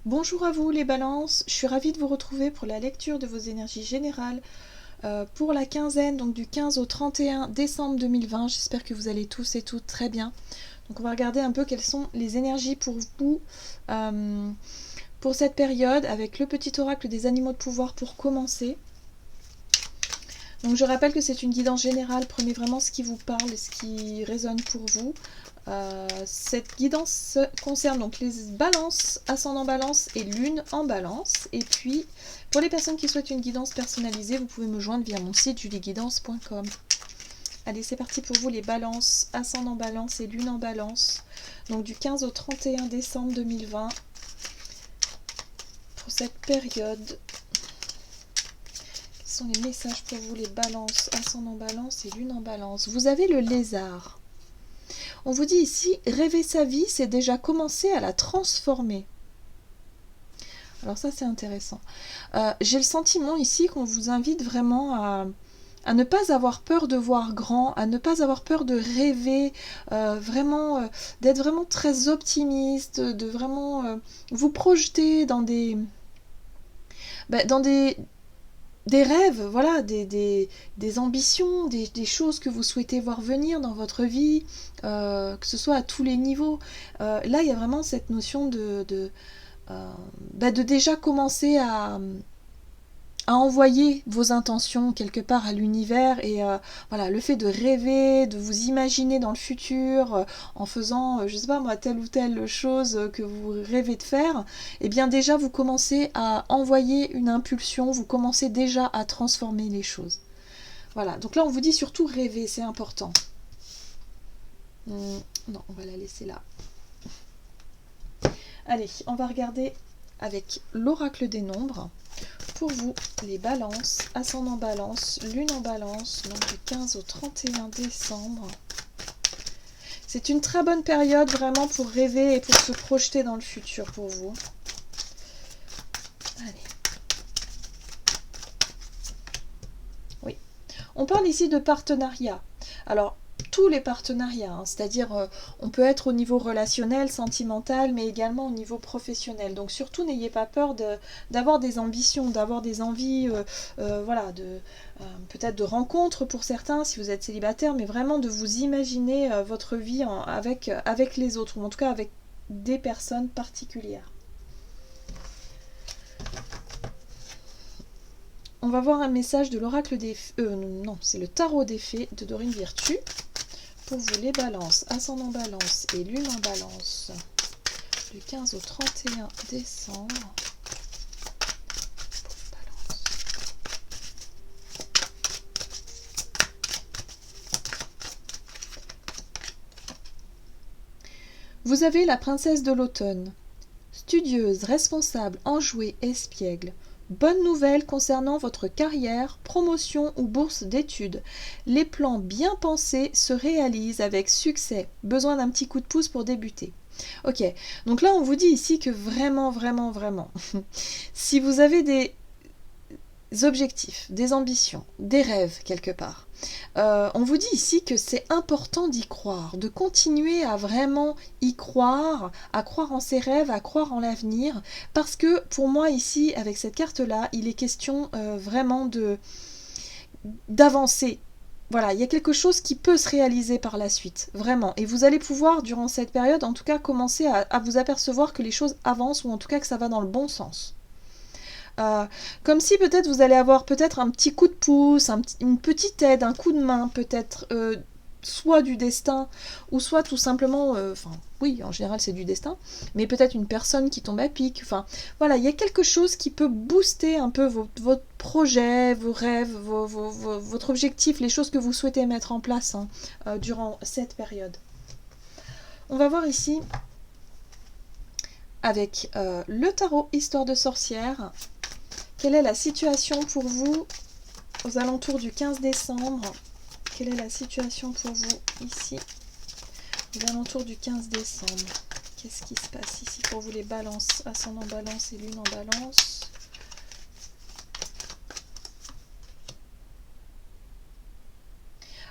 Bonjour à vous les balances, je suis ravie de vous retrouver pour la lecture de vos énergies générales pour la quinzaine, donc du 15 au 31 décembre 2020. J'espère que vous allez tous et toutes très bien. Donc on va regarder un peu quelles sont les énergies pour vous pour cette période avec le petit oracle des animaux de pouvoir pour commencer. Donc je rappelle que c'est une guidance générale, prenez vraiment ce qui vous parle et ce qui résonne pour vous. Cette guidance concerne donc les balances, ascendant balance et lune en balance. Et puis, pour les personnes qui souhaitent une guidance personnalisée, vous pouvez me joindre via mon site julieguidance.com. Allez, c'est parti pour vous les balances, ascendant balance et lune en balance. Donc du 15 au 31 décembre 2020. Pour cette période, quels sont les messages pour vous les balances, ascendant balance et lune en balance? Vous avez le lézard. On vous dit ici, rêver sa vie, c'est déjà commencer à la transformer. Alors ça, c'est intéressant. J'ai le sentiment ici qu'on vous invite vraiment à ne pas avoir peur de voir grand, à ne pas avoir peur de rêver, d'être vraiment très optimiste, de vraiment vous projeter dans des rêves, voilà, des ambitions, des choses que vous souhaitez voir venir dans votre vie, que ce soit à tous les niveaux. Là, il y a vraiment cette notion de déjà commencer à envoyer vos intentions quelque part à l'univers et voilà, le fait de rêver, de vous imaginer dans le futur en faisant, je sais pas moi, telle ou telle chose que vous rêvez de faire, et bien déjà vous commencez à envoyer une impulsion, vous commencez déjà à transformer les choses. Voilà, donc là on vous dit surtout rêver, c'est important. Non, on va la laisser là. Allez, on va regarder avec l'oracle des nombres. Pour vous, les balances, ascendant balance, lune en balance, donc du 15 au 31 décembre. C'est une très bonne période vraiment pour rêver et pour se projeter dans le futur pour vous. Allez. Oui. On parle ici de partenariat. Alors, tous les partenariats, hein, c'est-à-dire on peut être au niveau relationnel, sentimental, mais également au niveau professionnel. Donc surtout n'ayez pas peur d'avoir des ambitions, d'avoir des envies, voilà, peut-être de rencontres pour certains si vous êtes célibataire, mais vraiment de vous imaginer votre vie avec les autres, ou en tout cas avec des personnes particulières. On va voir un message de l'oracle des non, c'est le tarot des fées de Dorine Virtue. Pour vous les balances, ascendant balance et lune en balance, du 15 au 31 décembre. Vous avez la princesse de l'automne, studieuse, responsable, enjouée, espiègle. Bonne nouvelle concernant votre carrière, promotion ou bourse d'études. Les plans bien pensés se réalisent avec succès. Besoin d'un petit coup de pouce pour débuter. Ok, donc là on vous dit ici que vraiment, si vous avez des objectifs, des ambitions, des rêves quelque part, on vous dit ici que c'est important d'y croire, de continuer à vraiment y croire, à croire en ses rêves, à croire en l'avenir, parce que pour moi ici, avec cette carte-là, il est question vraiment d'avancer. Voilà, il y a quelque chose qui peut se réaliser par la suite, vraiment. Et vous allez pouvoir, durant cette période, en tout cas, commencer à vous apercevoir que les choses avancent, ou en tout cas que ça va dans le bon sens. Comme si peut-être vous allez avoir peut-être un petit coup de pouce, une petite aide, un coup de main peut-être, soit du destin, ou soit tout simplement, oui, en général c'est du destin, mais peut-être une personne qui tombe à pic, voilà, il y a quelque chose qui peut booster un peu votre projet, vos rêves, votre objectif, les choses que vous souhaitez mettre en place durant cette période. On va voir ici, avec le tarot Histoire de sorcière, quelle est la situation pour vous aux alentours du 15 décembre? Quelle est la situation pour vous ici aux alentours du 15 décembre? Qu'est-ce qui se passe ici pour vous les balances, ascendant balance et lune en balance?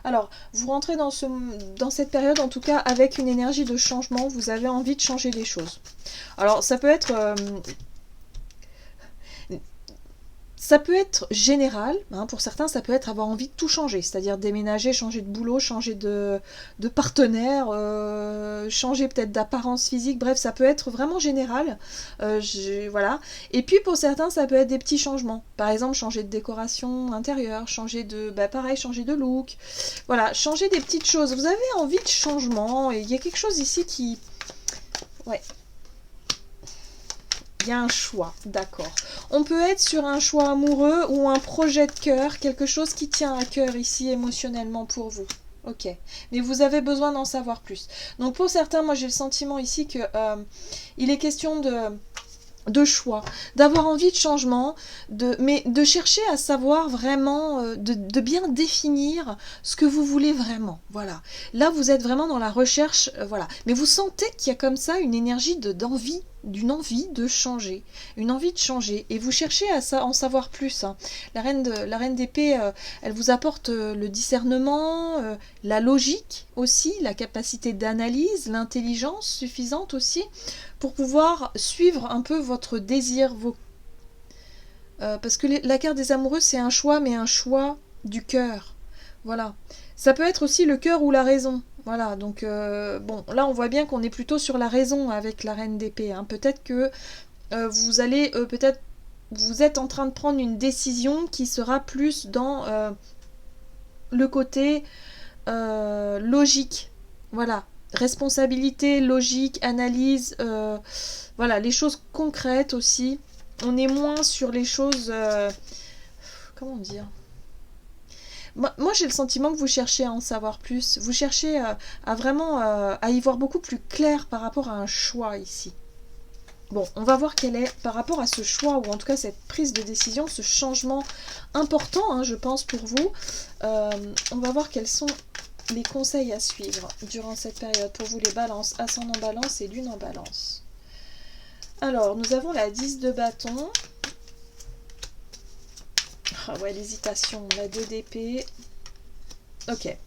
Alors, vous rentrez dans cette période, en tout cas, avec une énergie de changement, vous avez envie de changer les choses. Alors ça peut être général, hein, pour certains ça peut être avoir envie de tout changer, c'est-à-dire déménager, changer de boulot, changer de partenaire, changer peut-être d'apparence physique, bref ça peut être vraiment général, voilà. Et puis pour certains ça peut être des petits changements, par exemple changer de décoration intérieure, changer de, pareil, changer de look, voilà, changer des petites choses, vous avez envie de changement, et il y a quelque chose ici qui... Ouais. Il y a un choix, d'accord. On peut être sur un choix amoureux ou un projet de cœur, quelque chose qui tient à cœur ici émotionnellement pour vous. Ok, mais vous avez besoin d'en savoir plus. Donc pour certains, moi j'ai le sentiment ici que il est question de choix, d'avoir envie de changement, mais de chercher à savoir vraiment, de bien définir ce que vous voulez vraiment. Voilà. Là, vous êtes vraiment dans la recherche, voilà. Mais vous sentez qu'il y a comme ça une énergie d'envie, d'une envie de changer, une envie de changer, et vous cherchez à en savoir plus. Hein. La reine d'épée, elle vous apporte le discernement, la logique aussi, la capacité d'analyse, l'intelligence suffisante aussi, pour pouvoir suivre un peu votre désir, parce que la carte des amoureux c'est un choix, mais un choix du cœur. Voilà. Ça peut être aussi le cœur ou la raison. Voilà, donc bon, là on voit bien qu'on est plutôt sur la raison avec la reine d'épée. Hein. Peut-être que vous allez, peut-être vous êtes en train de prendre une décision qui sera plus dans le côté logique. Voilà, responsabilité, logique, analyse, voilà, les choses concrètes aussi. On est moins sur les choses... comment dire ? Moi j'ai le sentiment que vous cherchez à en savoir plus. Vous cherchez à vraiment à y voir beaucoup plus clair par rapport à un choix ici. Bon, on va voir quel est, par rapport à ce choix, ou en tout cas cette prise de décision, ce changement important, hein, je pense, pour vous. On va voir quels sont les conseils à suivre durant cette période pour vous les balances, ascendant balance et lune en balance. Alors, nous avons la 10 de bâton. Ah ouais, l'hésitation, la 2 d'épée. Ok.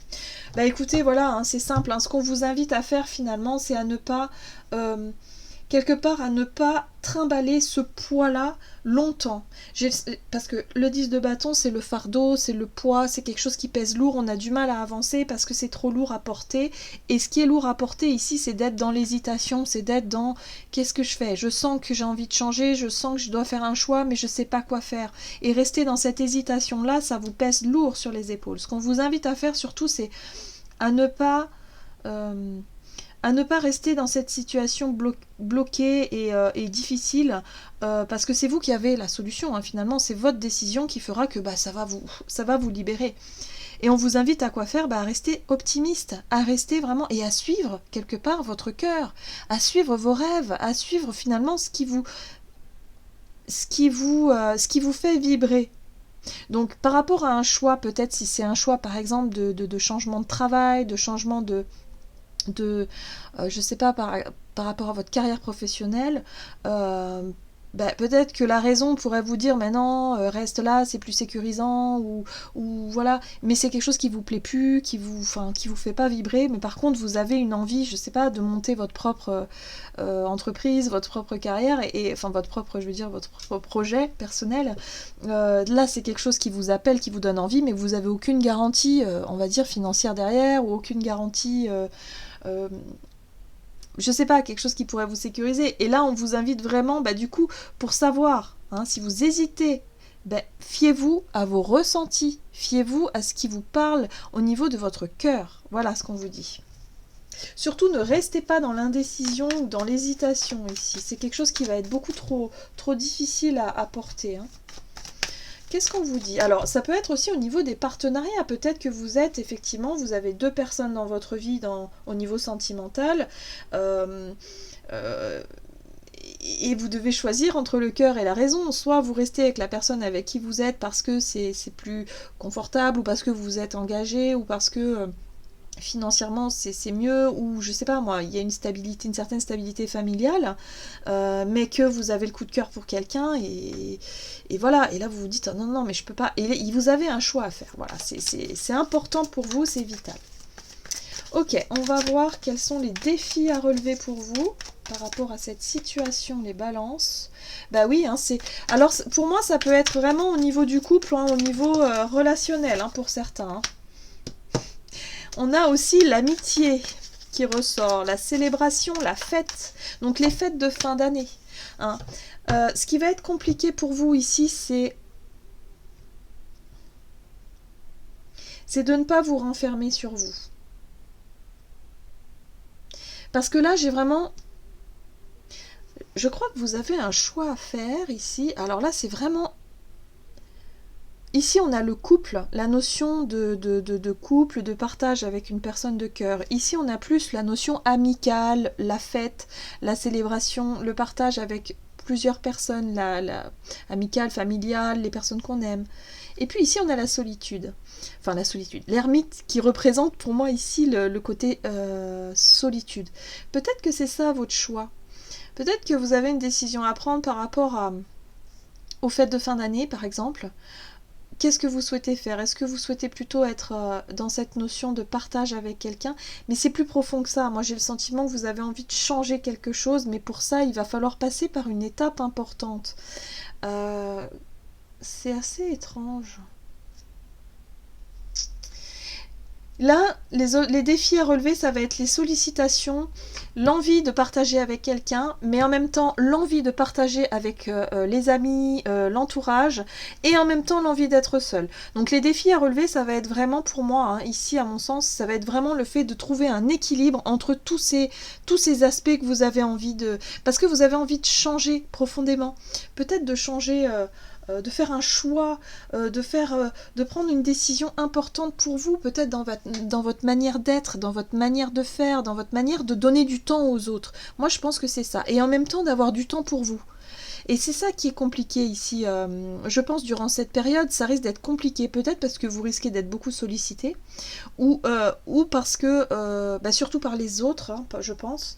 Bah écoutez, voilà, hein, c'est simple. Hein, ce qu'on vous invite à faire finalement, c'est à ne pas... quelque part à ne pas trimballer ce poids-là longtemps. Parce que le 10 de bâton, c'est le fardeau, c'est le poids, c'est quelque chose qui pèse lourd, on a du mal à avancer parce que c'est trop lourd à porter. Et ce qui est lourd à porter ici, c'est d'être dans l'hésitation, c'est d'être dans qu'est-ce que je fais ? Je sens que j'ai envie de changer, je sens que je dois faire un choix, mais je ne sais pas quoi faire. Et rester dans cette hésitation-là, ça vous pèse lourd sur les épaules. Ce qu'on vous invite à faire surtout, c'est à ne pas... à ne pas rester dans cette situation bloquée et difficile, parce que c'est vous qui avez la solution, hein, finalement, c'est votre décision qui fera que ça va vous libérer. Et on vous invite à quoi faire ? À rester optimiste, à rester vraiment, et à suivre quelque part votre cœur, à suivre vos rêves, à suivre finalement ce qui vous fait vibrer. Donc par rapport à un choix, peut-être si c'est un choix par exemple de changement de travail, de changement je sais pas, par rapport à votre carrière professionnelle, peut-être que la raison pourrait vous dire mais non, reste là, c'est plus sécurisant, ou voilà, mais c'est quelque chose qui vous plaît plus, qui vous fait pas vibrer, mais par contre vous avez une envie, je sais pas, de monter votre propre entreprise, votre propre carrière, et votre propre projet personnel. Là c'est quelque chose qui vous appelle, qui vous donne envie, mais vous avez aucune garantie, on va dire financière derrière, ou aucune garantie je sais pas, quelque chose qui pourrait vous sécuriser. Et là, on vous invite vraiment, du coup, pour savoir, hein, si vous hésitez, fiez-vous à vos ressentis, fiez-vous à ce qui vous parle au niveau de votre cœur. Voilà ce qu'on vous dit. Surtout, ne restez pas dans l'indécision ou dans l'hésitation ici. C'est quelque chose qui va être beaucoup trop difficile à porter. Hein. Qu'est-ce qu'on vous dit ? Alors, ça peut être aussi au niveau des partenariats. Peut-être que vous avez 2 personnes dans votre vie au niveau sentimental. Et vous devez choisir entre le cœur et la raison. Soit vous restez avec la personne avec qui vous êtes parce que c'est plus confortable, ou parce que vous êtes engagé, ou parce que... financièrement c'est mieux, ou je sais pas moi, il y a une certaine stabilité familiale, mais que vous avez le coup de cœur pour quelqu'un, et voilà, et là vous vous dites non mais je peux pas, et vous avez un choix à faire. Voilà, c'est important pour vous, c'est vital. Ok, on va voir quels sont les défis à relever pour vous. par rapport à cette situation, les balances. Bah oui, hein, c'est... Alors, pour moi, ça peut être vraiment au niveau du couple, hein, au niveau relationnel, hein, pour certains. Hein. On a aussi l'amitié qui ressort, la célébration, la fête. Donc, les fêtes de fin d'année. Hein. Ce qui va être compliqué pour vous ici, c'est de ne pas vous renfermer sur vous. Parce que là, j'ai vraiment... Je crois que vous avez un choix à faire ici. Alors là, c'est vraiment... Ici, on a le couple, la notion de couple, de partage avec une personne de cœur. Ici, on a plus la notion amicale, la fête, la célébration, le partage avec plusieurs personnes, la amicale, familiale, les personnes qu'on aime. Et puis ici, on a la solitude. Enfin, la solitude. L'ermite qui représente pour moi ici le côté solitude. Peut-être que c'est ça votre choix. Peut-être que vous avez une décision à prendre par rapport aux fêtes de fin d'année, par exemple. Qu'est-ce que vous souhaitez faire? Est-ce que vous souhaitez plutôt être dans cette notion de partage avec quelqu'un? Mais c'est plus profond que ça. Moi, j'ai le sentiment que vous avez envie de changer quelque chose, mais pour ça, il va falloir passer par une étape importante. C'est assez étrange. Là, les défis à relever, ça va être les sollicitations, l'envie de partager avec quelqu'un, mais en même temps l'envie de partager avec les amis, l'entourage, et en même temps l'envie d'être seul. Donc les défis à relever, ça va être vraiment pour moi, hein, ici à mon sens, ça va être vraiment le fait de trouver un équilibre entre tous ces aspects que vous avez envie de... Parce que vous avez envie de changer profondément. Peut-être de changer... de faire un choix, de prendre une décision importante pour vous, peut-être dans votre manière d'être, dans votre manière de faire, dans votre manière de donner du temps aux autres. Moi, je pense que c'est ça. Et en même temps, d'avoir du temps pour vous. Et c'est ça qui est compliqué ici. Je pense durant cette période, ça risque d'être compliqué. Peut-être parce que vous risquez d'être beaucoup sollicité, ou parce que, surtout par les autres, hein, je pense.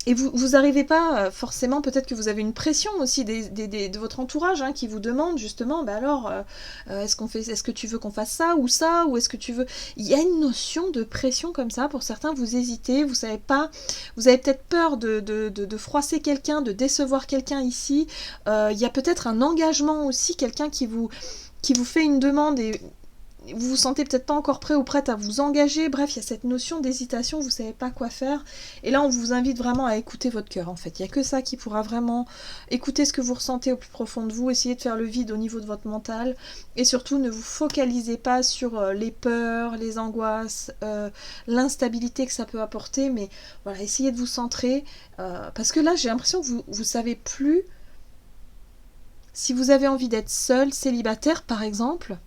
Et vous n'arrivez pas, forcément, peut-être que vous avez une pression aussi de votre entourage, hein, qui vous demande justement, alors, est-ce que tu veux qu'on fasse ça, ou est-ce que tu veux... Il y a une notion de pression comme ça, pour certains, vous hésitez, vous savez pas, vous avez peut-être peur de froisser quelqu'un, de décevoir quelqu'un ici. Il y a peut-être un engagement aussi, quelqu'un qui vous fait une demande et... vous vous sentez peut-être pas encore prêt ou prête à vous engager. Bref, il y a cette notion d'hésitation, vous savez pas quoi faire. Et là, on vous invite vraiment à écouter votre cœur, en fait. Il n'y a que ça qui pourra vraiment écouter ce que vous ressentez au plus profond de vous, essayer de faire le vide au niveau de votre mental. Et surtout, ne vous focalisez pas sur les peurs, les angoisses, l'instabilité que ça peut apporter. Mais voilà, essayez de vous centrer. Parce que là, j'ai l'impression que vous savez plus si vous avez envie d'être seul, célibataire, par exemple,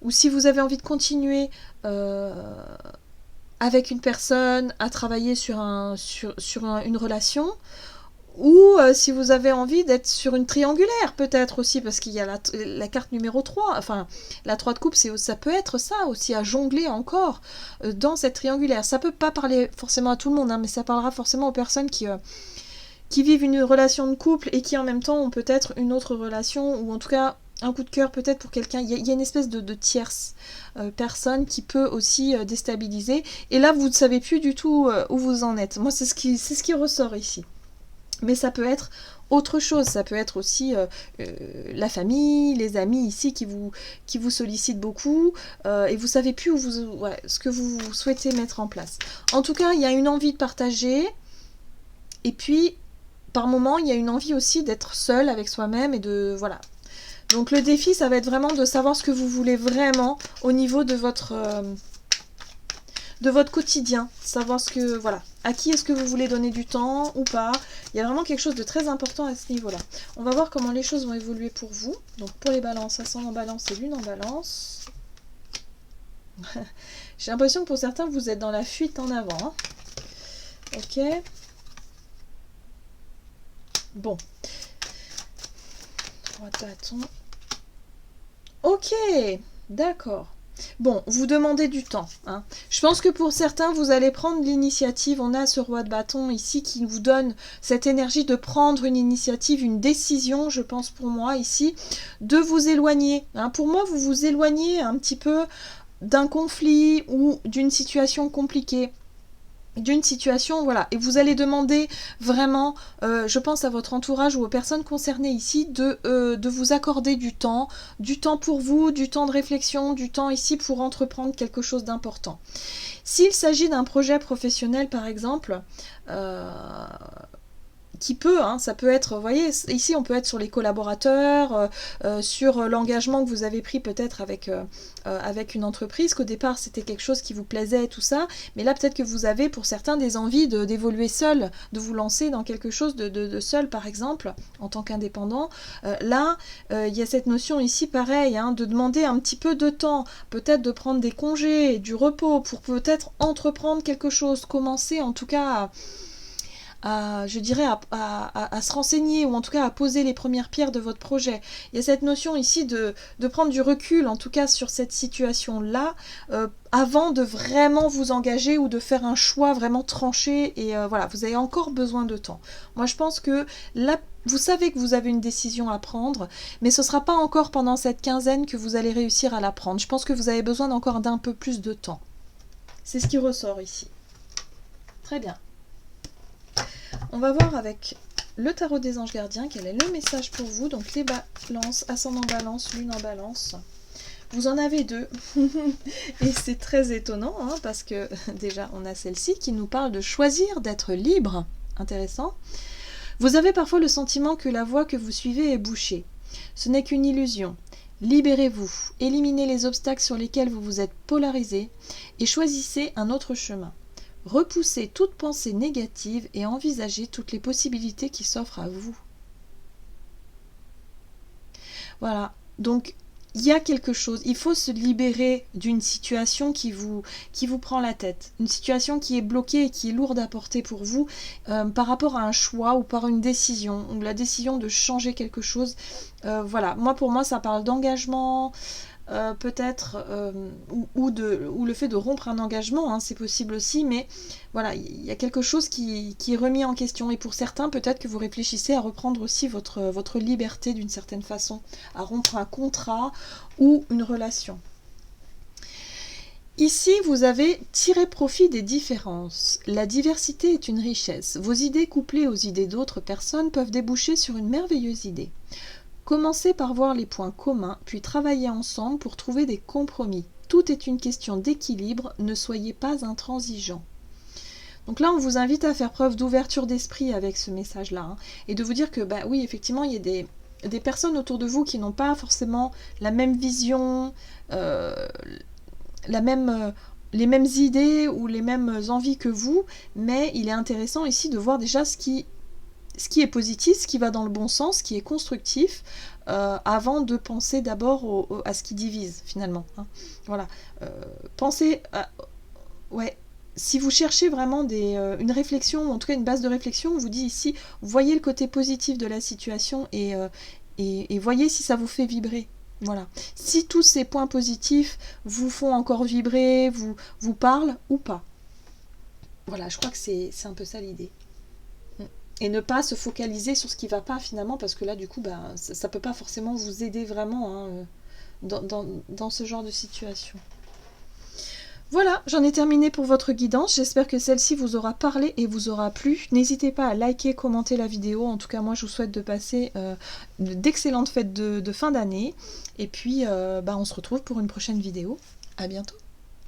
ou si vous avez envie de continuer avec une personne à travailler sur une relation, ou si vous avez envie d'être sur une triangulaire peut-être aussi, parce qu'il y a la carte numéro 3, enfin la 3 de coupe, ça peut être ça aussi, à jongler encore dans cette triangulaire. Ça peut pas parler forcément à tout le monde, hein, mais ça parlera forcément aux personnes qui vivent une relation de couple et qui en même temps ont peut-être une autre relation, ou en tout cas un coup de cœur peut-être pour quelqu'un. Il y a une espèce de tierce personne qui peut aussi déstabiliser. Et là, vous ne savez plus du tout où vous en êtes. Moi, c'est ce qui ressort ici. Mais ça peut être autre chose. Ça peut être aussi la famille, les amis ici qui vous sollicitent beaucoup. Et vous ne savez plus ce que vous souhaitez mettre en place. En tout cas, il y a une envie de partager. Et puis, par moment, il y a une envie aussi d'être seul avec soi-même et de... Voilà. Donc le défi, ça va être vraiment de savoir ce que vous voulez vraiment au niveau de votre quotidien. Savoir à qui est-ce que vous voulez donner du temps ou pas. Il y a vraiment quelque chose de très important à ce niveau-là. On va voir comment les choses vont évoluer pour vous. Donc pour les balances, ascendant en balance et lune en balance. J'ai l'impression que pour certains, vous êtes dans la fuite en avant. Hein. Ok. Bon. 3 de bâton. Ok, d'accord. Bon, vous demandez du temps. Hein. Je pense que pour certains, vous allez prendre l'initiative. On a ce roi de bâton ici qui vous donne cette énergie de prendre une initiative, une décision, je pense pour moi ici, de vous éloigner. Hein. Pour moi, vous vous éloignez un petit peu d'un conflit ou d'une situation compliquée. d'une situation, voilà, et vous allez demander vraiment, je pense à votre entourage ou aux personnes concernées ici, de vous accorder du temps pour vous, du temps de réflexion, du temps ici pour entreprendre quelque chose d'important. S'il s'agit d'un projet professionnel par exemple, qui peut, hein, ça peut être, vous voyez, ici on peut être sur les collaborateurs, sur l'engagement que vous avez pris peut-être avec une entreprise, qu'au départ c'était quelque chose qui vous plaisait, tout ça, mais là peut-être que vous avez pour certains des envies d'évoluer seul, de vous lancer dans quelque chose de seul par exemple, en tant qu'indépendant. Là, il y a cette notion ici pareil, hein, de demander un petit peu de temps, peut-être de prendre des congés, du repos, pour peut-être entreprendre quelque chose, commencer en tout cas je dirais, à se renseigner ou en tout cas à poser les premières pierres de votre projet. Il y a cette notion ici de prendre du recul, en tout cas sur cette situation-là, avant de vraiment vous engager ou de faire un choix vraiment tranché. Et voilà, vous avez encore besoin de temps. Moi, je pense que là, vous savez que vous avez une décision à prendre, mais ce ne sera pas encore pendant cette quinzaine que vous allez réussir à la prendre. Je pense que vous avez besoin encore d'un peu plus de temps. C'est ce qui ressort ici. Très bien. On va voir avec le tarot des anges gardiens quel est le message pour vous. Donc les balances, ascendant balance, lune en balance. Vous en avez deux. Et c'est très étonnant, hein, parce que déjà on a celle-ci qui nous parle de choisir, d'être libre. Intéressant. Vous avez parfois le sentiment que la voie que vous suivez est bouchée. Ce n'est qu'une illusion. Libérez-vous, éliminez les obstacles sur lesquels vous vous êtes polarisé et choisissez un autre chemin. Repoussez toute pensée négative et envisagez toutes les possibilités qui s'offrent à vous. Voilà, donc il y a quelque chose, il faut se libérer d'une situation qui vous prend la tête, une situation qui est bloquée et qui est lourde à porter pour vous par rapport à un choix ou par une décision, ou la décision de changer quelque chose. Voilà, pour moi ça parle d'engagement, peut-être, ou le fait de rompre un engagement, hein, c'est possible aussi, mais voilà, il y a quelque chose qui est remis en question, et pour certains, peut-être que vous réfléchissez à reprendre aussi votre liberté d'une certaine façon, à rompre un contrat ou une relation. Ici, vous avez tiré profit des différences. La diversité est une richesse. Vos idées couplées aux idées d'autres personnes peuvent déboucher sur une merveilleuse idée. Commencez par voir les points communs, puis travaillez ensemble pour trouver des compromis. Tout est une question d'équilibre, ne soyez pas intransigeants. Donc là, on vous invite à faire preuve d'ouverture d'esprit avec ce message-là, hein, et de vous dire que, oui, effectivement, il y a des personnes autour de vous qui n'ont pas forcément la même vision, les mêmes idées ou les mêmes envies que vous, mais il est intéressant ici de voir déjà ce qui est positif, ce qui va dans le bon sens, ce qui est constructif, avant de penser d'abord à ce qui divise finalement, hein. Voilà, pensez ouais, si vous cherchez vraiment une réflexion, en tout cas une base de réflexion, on vous dit ici, voyez le côté positif de la situation et voyez si ça vous fait vibrer. Voilà. Si tous ces points positifs vous font encore vibrer, vous parlent ou pas. Voilà, je crois que c'est un peu ça l'idée. Et ne pas se focaliser sur ce qui ne va pas finalement, parce que là du coup ça ne peut pas forcément vous aider vraiment, hein, dans ce genre de situation. Voilà, j'en ai terminé pour votre guidance. J'espère que celle-ci vous aura parlé et vous aura plu. N'hésitez pas à liker, commenter la vidéo. En tout cas, moi, je vous souhaite de passer d'excellentes fêtes de fin d'année. Et puis, on se retrouve pour une prochaine vidéo. À bientôt.